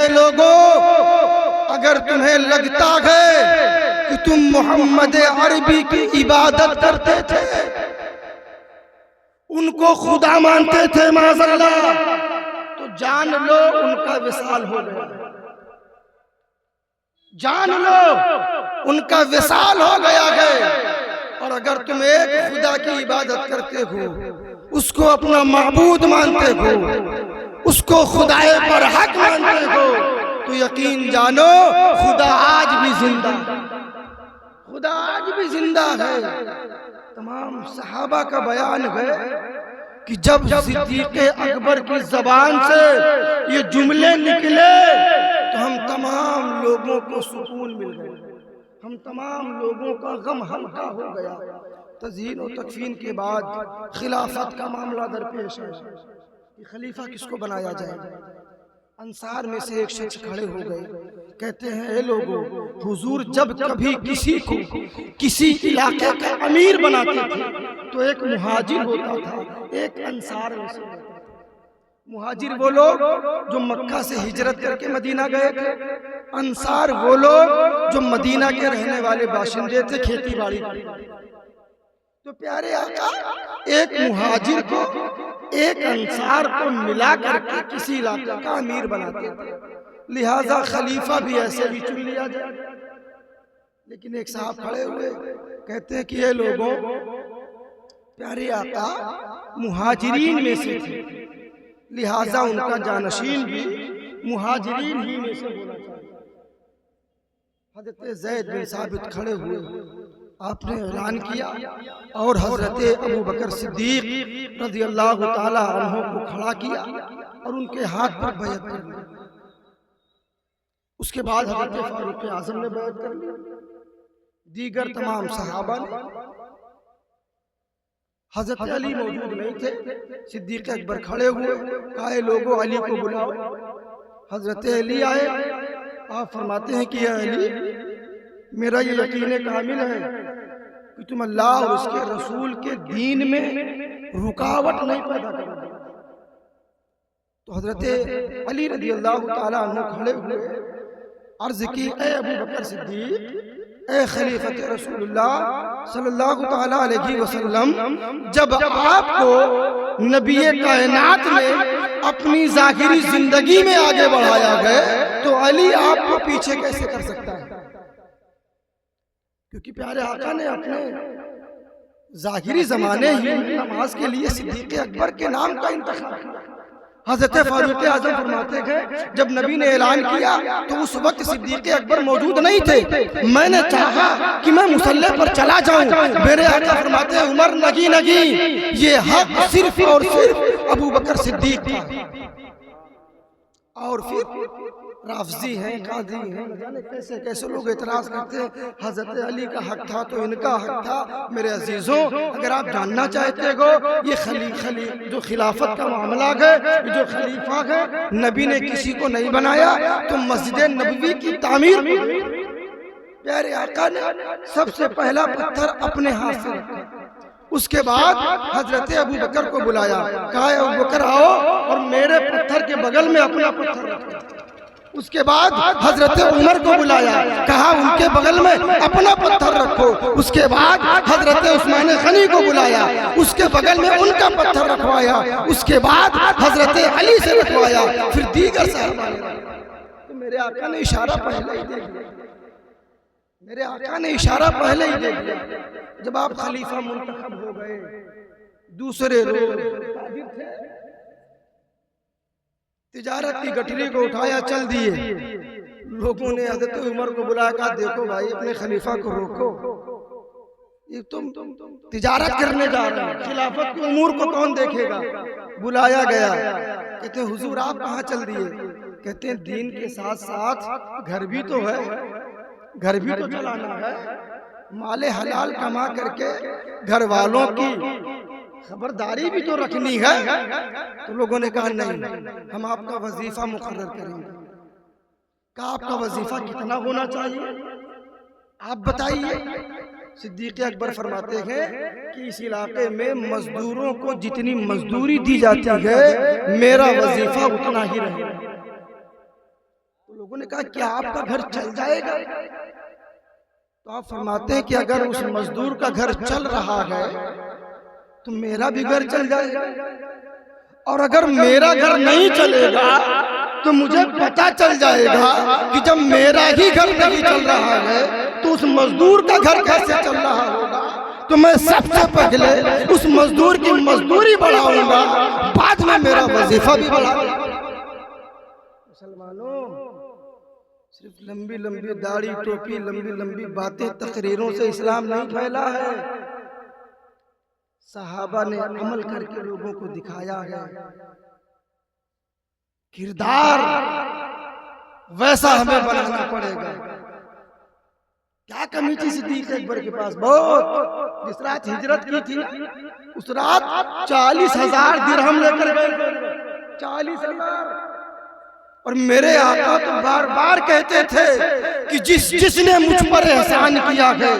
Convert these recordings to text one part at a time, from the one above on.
اے لوگوں، اگر تمہیں لگتا ہے کہ تم محمد عربی کی عبادت کرتے تھے، ان کو خدا مانتے تھے معاذ اللہ، تو جان لو ان کا وصال ہو گیا، جان لو ان کا وصال ہو گیا ہے۔ اور اگر تم ایک خدا کی عبادت کرتے ہو، اس کو اپنا معبود مانتے ہو، اس کو خدائے پر حق مانتے ہو، تو یقین جانو خدا آج بھی زندہ، خدا آج بھی زندہ ہے۔ تمام صحابہ کا بیان ہے کہ جب صدیق اکبر کی زبان سے یہ جملے نکلے تو ہم تمام لوگوں کو سکون مل گیا، ہم تمام لوگوں کا غم ہلکا ہو گیا۔ تزیین و تکفین کے بعد خلافت کا معاملہ درپیش ہے کہ خلیفہ کس کو بنایا جائے۔ انصار میں سے ایک شخص کھڑے ہو گئے، کہتے ہیں اے لوگوں، حضور جب کبھی کسی کو کسی علاقے کا امیر بناتے تھے تو ایک مہاجر ہوتا تھا، ایک انصار میں سے۔ مہاجر وہ لوگ جو مکہ سے ہجرت کر کے مدینہ گئے تھے، انصار وہ لوگ جو مدینہ کے رہنے والے باشندے تھے، کھیتی باڑی کرتے۔ تو پیارے آقا ایک مہاجر کو ایک انصار کو ملا کر کے کسی علاقے کا امیر بناتے تھے، لہٰذا خلیفہ بھی ایسے بھی چن لیا جائے۔ لیکن ایک صاحب کھڑے ہوئے، کہتے ہیں کہ یہ لوگوں، پیارے آقا مہاجرین میں سے تھے، لہٰذا ان کا جانشین بھی مہاجرین ہی میں سے ہونا چاہیے۔ حضرت زید بن ثابت کھڑے ہوئے، آپ نے اعلان کیا اور حضرت ابو بکر صدیق رضی اللہ تعالی عنہ کو کھڑا کیا اور ان کے ہاتھ پر بیعت کر لی۔ اس کے بعد حضرت فاروق اعظم نے بیعت کر لی، دیگر تمام صحابہ نے۔ حضرت علی موجود نہیں تھے، صدیق اکبر کھڑے ہوئے، کہا اے لوگوں علی کو بلاؤ۔ حضرت علی آئے، آپ فرماتے ہیں کہ یا علی، میرا یہ یقین کامل ہے کہ تم اللہ اور اس کے رسول کے دین میں رکاوٹ نہیں پیدا کرو گے۔ تو حضرت علی رضی اللہ تعالیٰ عنہ کھڑے ہوئے، عرض کی اے ابو بکر صدیق، اے خلیفۃ رسول اللہ صلی اللہ تعالیٰ علیہ وسلم، جب آپ کو نبی کائنات نے اپنی ظاہری زندگی میں آگے بڑھایا گئے تو علی آپ کو پیچھے کیسے کر سکتا ہے؟ کیونکہ پیارے آقا نے اپنے ظاہری زمانے ہی نماز کے لیے صدیق اکبر کے نام کا انتخاب کیا۔ حضرت فاروق اعظم فرماتے ہیں جب نبی نے اعلان کیا تو اس وقت صدیق اکبر موجود نہیں تھے، میں نے چاہا کہ میں مصلی پر چلا جاؤں، میرے آقا فرماتے ہیں عمر نگی نگی، یہ حق صرف اور صرف ابو بکر صدیق کا۔ اور پھر رافضی ہیں، قاضی ہیں، کیسے کیسے لوگ اعتراض کرتے ہیں حضرت علی کا حق تھا تو ان کا حق تھا۔ میرے عزیزوں، اگر آپ جاننا چاہتے ہو یہ جو خلافت کا معاملہ ہے، جو خلیفہ ہے، نبی نے کسی کو نہیں بنایا، تو مسجد نبوی کی تعمیر پیارے آقا نے سب سے پہلا پتھر اپنے ہاتھ سے رکھا، اس کے بعد حضرت ابو بکر کو بلایا، کہا اے ابو بکر آؤ اور میرے پتھر کے بغل میں اپنا پتھر رکھو۔ اس کے بعد حضرت عمر کو بلایا، کہا ان کے بغل میں اپنا پتھر رکھو۔ اس کے بعد حضرت عثمان غنی کو بلایا، اس کے بغل میں ان کا پتھر رکھوایا۔ اس کے بعد حضرت علی سے رکھوایا، پھر دیگر صحابہ نے۔ تو میرے آقا نے اشارہ پہلے ہی دے دیا، میرے آقا نے اشارہ پہلے ہی دے دیا۔ جب آپ خلیفہ منتخب ہو گئے، دوسرے روز تجارت کی گٹھری کو اٹھایا، چل دیے۔ لوگوں نے حضرت عمر کو بلایا، کہا دیکھو بھائی اپنے خلیفہ کو روکو، یہ تم تجارت کرنے جا رہے ہیں، خلافت کے امور کو کون دیکھے گا؟ بلایا گیا، کہتے ہیں حضور آپ کہاں چل دیے؟ کہتے ہیں دین کے ساتھ ساتھ گھر بھی تو ہے، گھر بھی تو چلانا ہے، مال حلال کما کر کے گھر والوں کی خبرداری بھی تو رکھنی ہے۔ تو لوگوں نے کہا نہیں، ہم آپ کا وظیفہ مقرر کریں گے۔ کہا آپ کا وظیفہ کتنا ہونا چاہیے آپ بتائیے؟ صدیق اکبر فرماتے ہیں کہ اس علاقے میں مزدوروں کو جتنی مزدوری دی جاتی ہے میرا وظیفہ اتنا ہی رہے۔ لوگوں نے کہا کیا آپ کا گھر چل جائے گا؟ تو آپ فرماتے ہیں کہ اگر اس مزدور کا گھر چل رہا ہے تو میرا بھی گھر چل جائے گا، اور اگر میرا گھر نہیں چلے گا تو مجھے پتہ چل جائے گا کہ جب میرا ہی گھر نہیں چل رہا ہے تو اس مزدور کا گھر کیسے چل رہا ہوگا، تو میں سب سے پہلے اس مزدور کی مزدوری بڑھاؤں گا، بعد میں میرا وظیفہ بھی بڑھاؤں گا۔ مسلمانوں، صرف لمبی لمبی داڑھی ٹوپی لمبی لمبی باتیں تقریروں سے اسلام نہیں پھیلا ہے، صحابہ نے عمل کر کے لوگوں کو دکھایا ہے۔ کردار ویسا ہمیں بنانا پڑے گا۔ کیا کمی تھی صدیق اکبر کے پاس؟ بہت۔ جس رات ہجرت کی تھی اس رات 40,000 درہم لے کر گئے، 40,000۔ اور میرے آقا تو بار بار کہتے تھے کہ جس نے مجھ پر احسان کیا ہے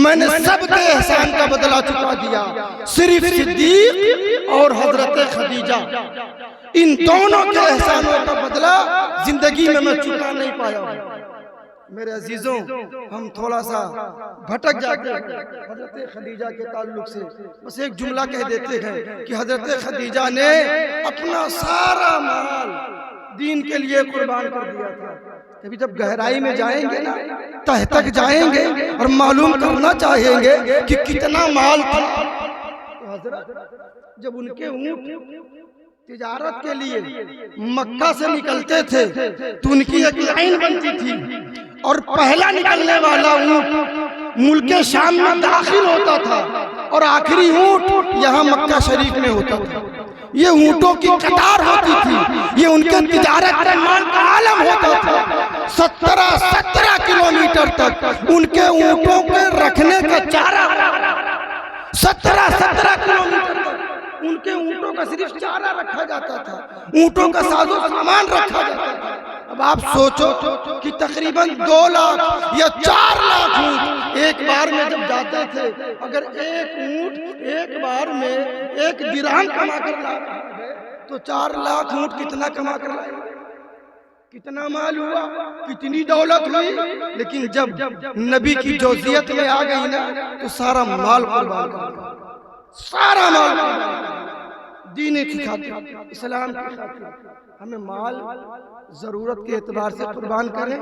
میں نے سب کے احسان کا بدلہ چکا دیا، صرف صدیق اور حضرت خدیجہ، ان دونوں کے احسانوں کا بدلہ زندگی میں چکا نہیں پایا ہوں۔ میرے عزیزوں، ہم تھوڑا سا بھٹک جاتے ہیں حضرت خدیجہ کے تعلق سے، بس ایک جملہ کہہ دیتے ہیں کہ حضرت خدیجہ نے اپنا سارا مال دین کے لیے قربان کر دیا تھا۔ کبھی جب گہرائی میں جائیں گے نا، تہ تک جائیں گے اور معلوم کرنا چاہیں گے کہ کتنا مال تھا، تو حضرت جب ان کے اونٹ تجارت کے لیے مکہ سے نکلتے تھے تو ان کی ایک لائن بنتی تھی، اور پہلا نکلنے والا اونٹ ملک شام میں داخل ہوتا تھا اور آخری اونٹ یہاں مکہ شریف میں ہوتا تھا۔ یہ اونٹوں کی قطار ہوتی تھی، یہ ان کے تجارت کا مال کا عالم ہوتا تھا۔ 17 کلومیٹر تک ان کے اونٹوں کے رکھنے کا چارہ، 17 کلومیٹر تک ان کے اونٹوں کا صرف چارہ رکھا جاتا تھا، اونٹوں کا ساز و سامان رکھا جاتا تھا۔ اب آپ سوچو کہ تقریباً 2 لاکھ یا 4 لاکھ اونٹ ایک بار میں جب جاتے تھے، اگر ایک اونٹ ایک بار میں 1 درہم کما کر لا رہا ہے تو 4 لاکھ اونٹ کتنا کما کر لائے؟ کتنا مال ہوا، کتنی دولت ہوئی۔ لیکن جب نبی کی جوزیت میں آ گئی نا تو سارا مال قربان کر دیا، سارا مال دین کی خاطر، اسلام کی خاطر۔ ہمیں مال ضرورت کے اعتبار سے قربان کریں۔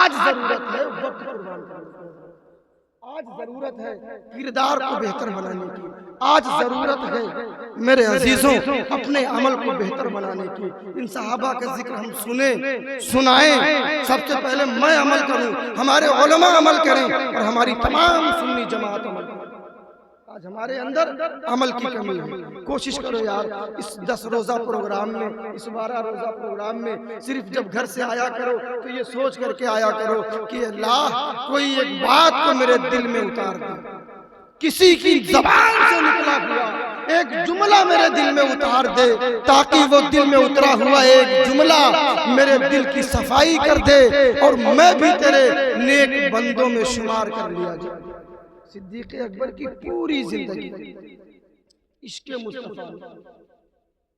آج ضرورت ہے وقت قربان کرنے کی، آج ضرورت ہے کردار کو بہتر بنانے کی، آج ضرورت ہے میرے عزیزوں اپنے عمل کو بہتر بنانے کی۔ ان صحابہ کا ذکر ہم سنائیں، سب سے پہلے میں عمل کروں، ہمارے علماء عمل کریں اور ہماری تمام سنی جماعت عمل کریں۔ آج ہمارے اندر عمل کی کمی ہے۔ کوشش کرو یار، اس 10 روزہ پروگرام میں، اس 12 روزہ پروگرام میں صرف جب گھر سے آیا کرو تو یہ سوچ کر کے آیا کرو کہ اللہ کوئی ایک بات کو میرے دل میں اتار دے، کسی کی زبان سے نکلا ہوا ایک جملہ میرے دل میں اتار دے، تاکہ وہ دل میں اترا ہوا ایک جملہ میرے دل کی صفائی کر دے اور میں بھی تیرے نیک بندوں میں شمار کر لیا جائے۔ صدیق اکبر کی پوری زندگی عشق مصطفیٰ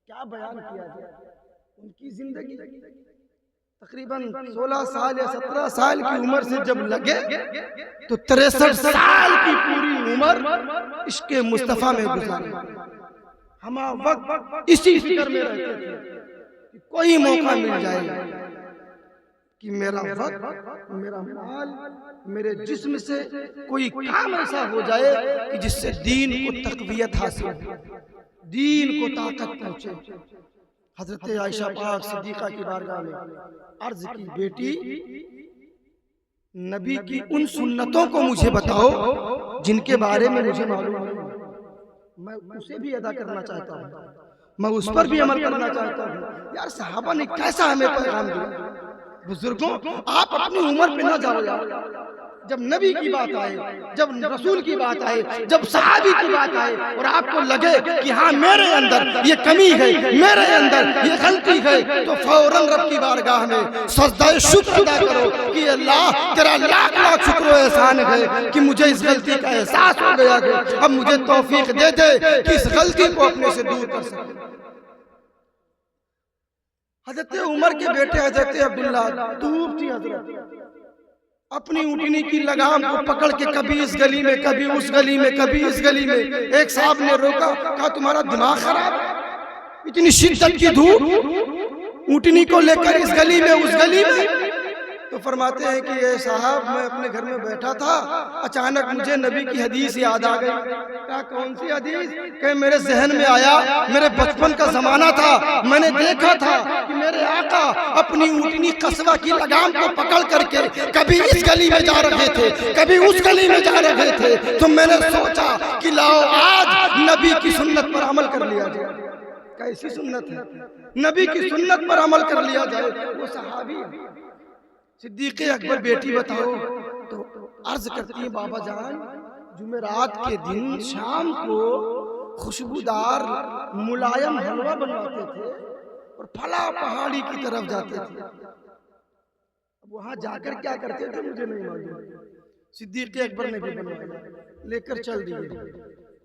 کیا بیان کیا جائے۔ ان کی زندگی تقریباً 16 سال یا 17 سال کی عمر سے جب لگے تو 63 سال کی پوری عمر عشق مصطفیٰ میں گزاری۔ ہم وقت اسی فکر میں رہتے تھے کہ کوئی موقع مل جائے کہ میرا وقت، میرا مال، میرے جسم سے کوئی کام ایسا ہو جائے کہ جس سے دین کو تقویت حاصل ہو، دین کو طاقت پہنچے۔ حضرت عائشہ پاک صدیقہ کی بارگاہ میں عرض کی، بیٹی نبی کی ان سنتوں کو مجھے بتاؤ جن کے بارے میں مجھے معلوم نہیں، میں اسے بھی ادا کرنا چاہتا ہوں، میں اس پر بھی عمل کرنا چاہتا ہوں۔ یار صحابہ نے کیسا ہمیں پیغام دیا۔ بزرگوں، آپ اپنی عمر پہ نہ جاؤ یار۔ جب نبی کی بات آئے، جب رسول کی بات آئے، جب صحابی کی بات آئے اور آپ کو لگے کہ ہاں میرے اندر یہ کمی ہے، میرے اندر یہ غلطی ہے، تو فوراً رب کی بارگاہ میں سجدہ شکر ادا کرو کہ اللہ تیرا لاکھ لاکھ شکر و احسان ہے کہ مجھے اس غلطی کا احساس ہو گیا ہے، اب مجھے توفیق دے دے کہ اس غلطی کو اپنے سے دور کر سکے۔ حضرت عمر کے بیٹے حضرت عبداللہ دھوپ تھی حضرت، اپنی اونٹنی کی لگام کو پکڑ کے کبھی اس گلی میں کبھی اس گلی میں کبھی اس گلی میں، ایک صاحب نے روکا، کہا تمہارا دماغ خراب ہے، اتنی شدت کی دھوپ، اونٹنی کو لے کر اس گلی میں اس گلی میں؟ تو فرماتے ہیں کہ اے صاحب میں اپنے گھر میں بیٹھا تھا، اچانک مجھے نبی کی حدیث یاد آ گئی۔ کہا کون سی حدیث؟ کہ میرے ذہن میں آیا، میرے بچپن کا زمانہ تھا، میں نے دیکھا تھا کہ میرے آقا اپنی اونٹنی قصوہ کی لگام کو پکڑ کر کے کبھی اس گلی میں جا رہے تھے کبھی اس گلی میں جا رہے تھے، تو میں نے سوچا کہ لاؤ آج نبی کی سنت پر عمل کر لیا جائے۔ کیسی سنت ہے؟ نبی کی سنت پر عمل کر لیا جائے۔ وہ صحابی صدیق اکبر بیٹی بتاؤ تو عرض کرتی ہیں بابا جان جمعرات کے دن شام کو خوشبودار ملائم حلوہ بنواتے تھے اور پھلا پہاڑی کی طرف جاتے تھے۔ اب وہاں جا کر کیا کرتے تھے مجھے نہیں معلوم، صدیق اکبر نے بھی بنوایا، لے کر چل دیے۔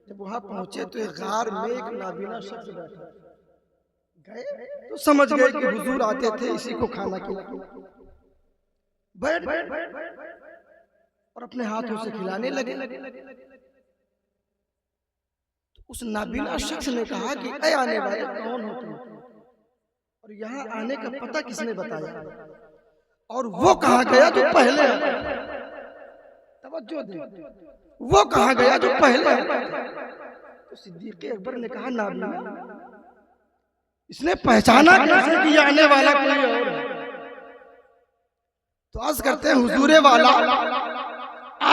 جب وہاں پہنچے تو ایک غار میں ایک نابینا شخص بیٹھا، گئے تو سمجھ گئے کہ حضور آتے تھے اسی کو کھانا کھلاتے، بیٹھ اور اپنے ہاتھوں سے کھلانے لگے۔ اس نابینا شخص نے کہا کہ اے آنے والے کون ہو تم، اور یہاں آنے کا پتہ کس نے بتایا، اور وہ کہاں گیا جو پہلے آتا تھا؟ توجہ دیں، وہ کہاں گیا جو پہلے آتا تھا؟ تو صدیق اکبر نے کہا نابینا اس نے پہچانا کیسے کہ یہ آنے والا کوئی اور ہے؟ تو عرض کرتے ہیں حضور والا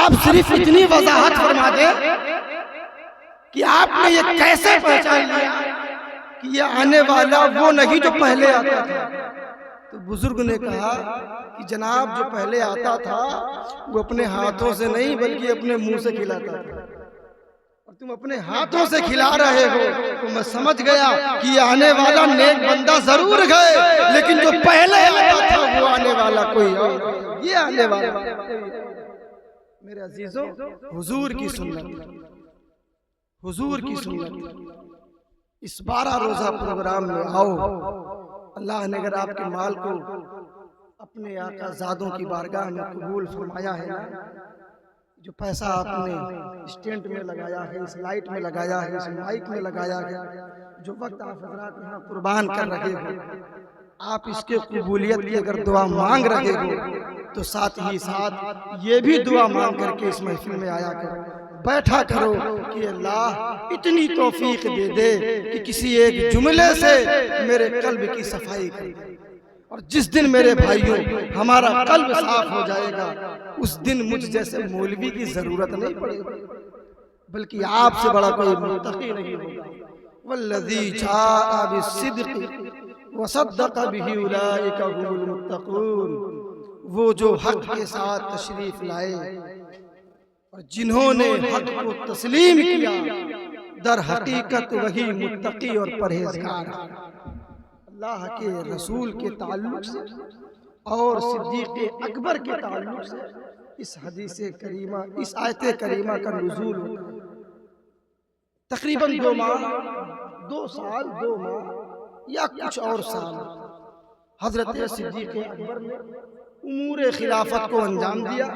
آپ صرف اتنی وضاحت فرما دیں کہ آپ نے یہ کیسے پہچان لیا کہ یہ آنے والا وہ نہیں جو پہلے آتا تھا؟ تو بزرگ نے کہا کہ جناب جو پہلے آتا تھا وہ اپنے ہاتھوں سے نہیں بلکہ اپنے منہ سے کھلاتا تھا، اور تم اپنے ہاتھوں سے کھلا رہے ہو تو میں سمجھ گیا کہ یہ آنے والا نیک بندہ ضرور گئے، لیکن جو پہلے آتا تھا وہ آنے والا کوئی اور، یہ آنے والا میرے عزیزوں حضور کی سنت، حضور کی سنت۔ اس 12 روزہ پروگرام میں آؤ، اللہ نے اگر آپ کے مال کو اپنے آقا زادوں کی بارگاہ میں قبول فرمایا ہے، جو پیسہ آپ نے اسٹینٹ میں لگایا ہے، اس لائٹ میں لگایا ہے، اس مائک میں لگایا ہے، جو وقت آپ حضرات یہاں قربان کر رہے ہو، آپ اس کے قبولیت کی اگر دعا مانگ رہے ہو تو ساتھ ہی ساتھ یہ بھی دعا مانگ کر کے اس محفل میں آیا کرو، بیٹھا کرو کہ اللہ اتنی توفیق دے دے کہ کسی ایک جملے سے میرے قلب کی صفائی کر دے، اور جس دن میرے بھائیوں ہمارا قلب صاف ہو جائے گا اس دن مجھ جیسے مولوی کی ضرورت نہیں پڑے گی، بلکہ آپ سے بڑا کوئی متقی نہیں ہوگا۔ والذی جاء بالصدق وصدق به اولئک هم المتقون، وہ جو حق کے ساتھ تشریف لائے اور جنہوں نے حق کو تسلیم کیا در حقیقت وہی متقی اور پرہیزگار ہیں۔ اللہ کے رسول کے تعلق سے اور صدیق اکبر کے تعلق سے اس حدیث کریمہ، اس آیت کریمہ کا نزول ہوتا ہے۔ تقریباً 2 ماہ 2 سال 2 ماہ یا کچھ اور سال حضرت صدیق اکبر نے امور خلافت کو انجام دیا۔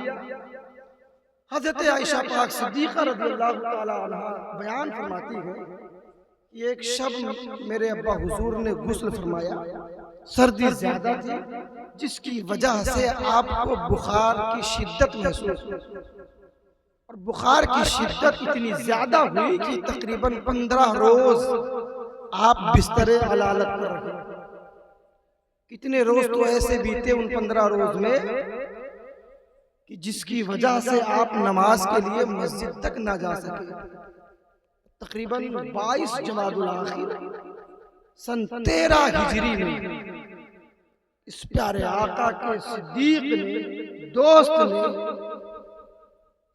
حضرت عائشہ پاک صدیقہ رضی اللہ تعالی عنہ بیان فرماتی ہے کہ ایک شب میرے ابا حضور نے غسل فرمایا، سردی زیادہ تھی جس کی وجہ سے آپ کو بخار کی شدت محسوس ہوئی، اور بخار کی شدت اتنی زیادہ ہوئی کہ تقریباً 15 روز آپ بستر علالت پر رہے۔ کتنے روز تو ایسے بیتے ان 15 روز میں کہ جس کی وجہ سے آپ نماز کے لیے مسجد تک نہ جا سکے۔ تقریباً 22 جمادی الاخر سن 13 ہجری میں اس پیارے آقا کے صدیق نے، دوست نے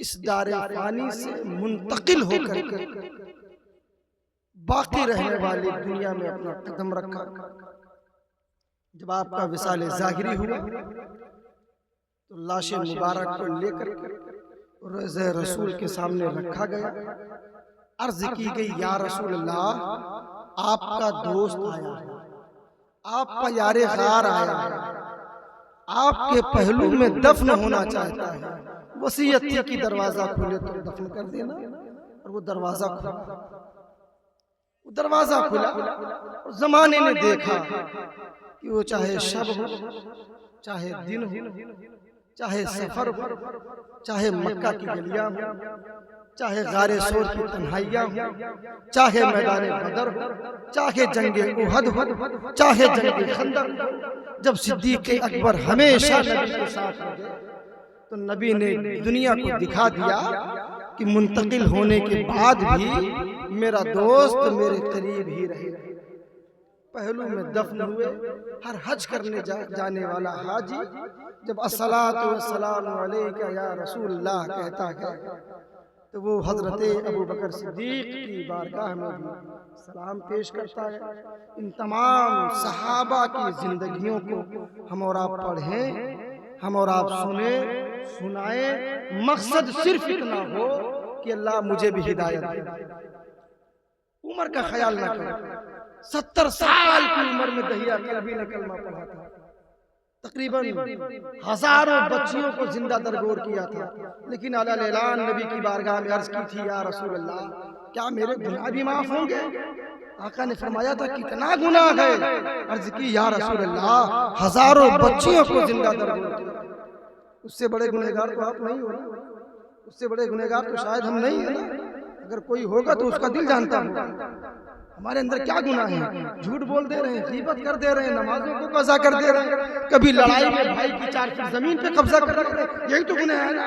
اس دار فانی سے منتقل ہو کر کے باقی رہنے والی دنیا میں اپنا قدم رکھا۔ جب آپ کا وصال ظاہری ہوا تو لاش مبارک کو لے کر روضہ رسول کے سامنے رکھا گیا۔ عرض کی گئی یا رسول اللہ آپ کا دوست آیا ہے، آپ کا یار غار آیا، آپ کے پہلو میں دفن ہونا چاہتا ہے، وصیت تھی کہ دروازہ کھولے تو دفن کر دینا، اور وہ دروازہ کھلا، اور زمانے نے دیکھا کہ وہ چاہے شب ہو، چاہے دن ہو، چاہے سفر ہو، چاہے مکہ کی گلیاں ہو، چاہے غار سور کی تنہائیاں ہو، چاہے میدان بدر ہو، چاہے جنگ احد ہو، چاہے جنگ خندق ہو، جب صدیق اکبر ہمیشہ نبی کے ساتھ ہو گئے تو نبی نے دنیا کو دکھا دیا کہ منتقل ہونے کے بعد بھی میرا دوست میرے قریب ہی رہے۔ پہلو میں دفن ہوئے، ہر حج کرنے جانے والا حاجی جب الصلاۃ والسلام علیک یا رسول اللہ کہتا ہے تو وہ حضرت ابو بکر صدیق کی بارگاہ میں بھی سلام پیش کرتا ہے۔ ان تمام صحابہ کی زندگیوں کو ہم اور آپ پڑھیں، ہم اور آپ سنیں، سنائیں، مقصد صرف اتنا ہو کہ اللہ مجھے بھی ہدایت دے۔ عمر کا خیال نہ کریں، 70 سال کی عمر میں دہیا کلبی نے کلمہ پڑھا تھا، تقریباً ہزاروں بچیوں کو زندہ درگور کیا تھا، لیکن علی اعلان نبی کی بارگاہ میں عرض کی تھی یا رسول اللہ کیا میرے گناہ بھی معاف ہوں گے؟ آقا نے فرمایا تھا کتنا گناہ ہے؟ عرض کی یا رسول اللہ ہزاروں بچیوں کو زندہ درگور کیا۔ اس سے بڑے گنہگار تو آپ نہیں ہو نا، اس سے بڑے گنہگار تو شاید ہم نہیں ہیں نا، اگر کوئی ہوگا تو اس کا دل جانتا ہوگا ہمارے اندر کیا گناہ ہے۔ جھوٹ بول دے رہے ہیں، غیبت کر دے رہے ہیں، نمازوں کو قضا کر دے رہے ہیں، کبھی لڑائی میں بھائی کی 4 فٹ زمین پہ قبضہ کر رہے ہیں، یہی تو گناہ ہے نا۔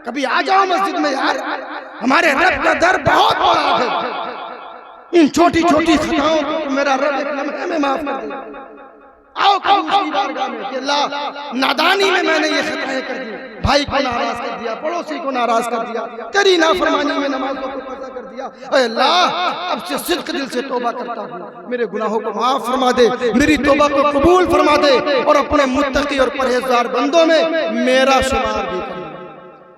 کبھی آ جاؤ مسجد میں یار، ہمارے رب کا در بہت بڑا ہے، ان چھوٹی چھوٹی خطاؤں کو میرا رب ایک لمحے میں معاف کر دے۔ آؤ کبھی اس کی بارگاہ میں کہ اللہ نادانی میں نے یہ خطائیں کر دی، بھائی کو ناراض کر دیا، پڑوسی کو ناراض کر دیا، تیری نافرمانی میں نمازوں کو قضا کر دیا، اے اللہ اب سے صدق دل سے توبہ کرتا ہوں، میرے گناہوں کو معاف فرما دے، میری توبہ کو قبول فرما دے، اور اپنے متقی اور پرہیزگار بندوں میں میرا شمار بھی کر دے۔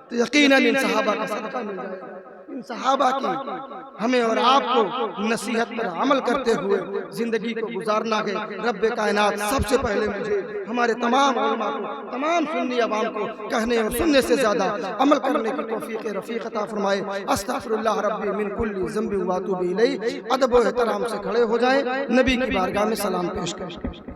تو یقیناً ان صحابہ کا صدقہ مل جائے گا۔ ان صحابہ کی ہمیں اور آپ کو نصیحت پر عمل کرتے ہوئے زندگی کو گزارنا ہے۔ رب کائنات سب سے پہلے مجھے ہمارے تمام علماء کو، تمام سنی عوام کو کہنے اور سننے سے زیادہ عمل کرنے کی توفیق رفیق عطا فرمائے۔ استغفر اللہ ربی من کل ذنب واتوب الیہ۔ ادب و احترام سے کھڑے ہو جائیں، نبی کی بارگاہ میں سلام پیش کریں۔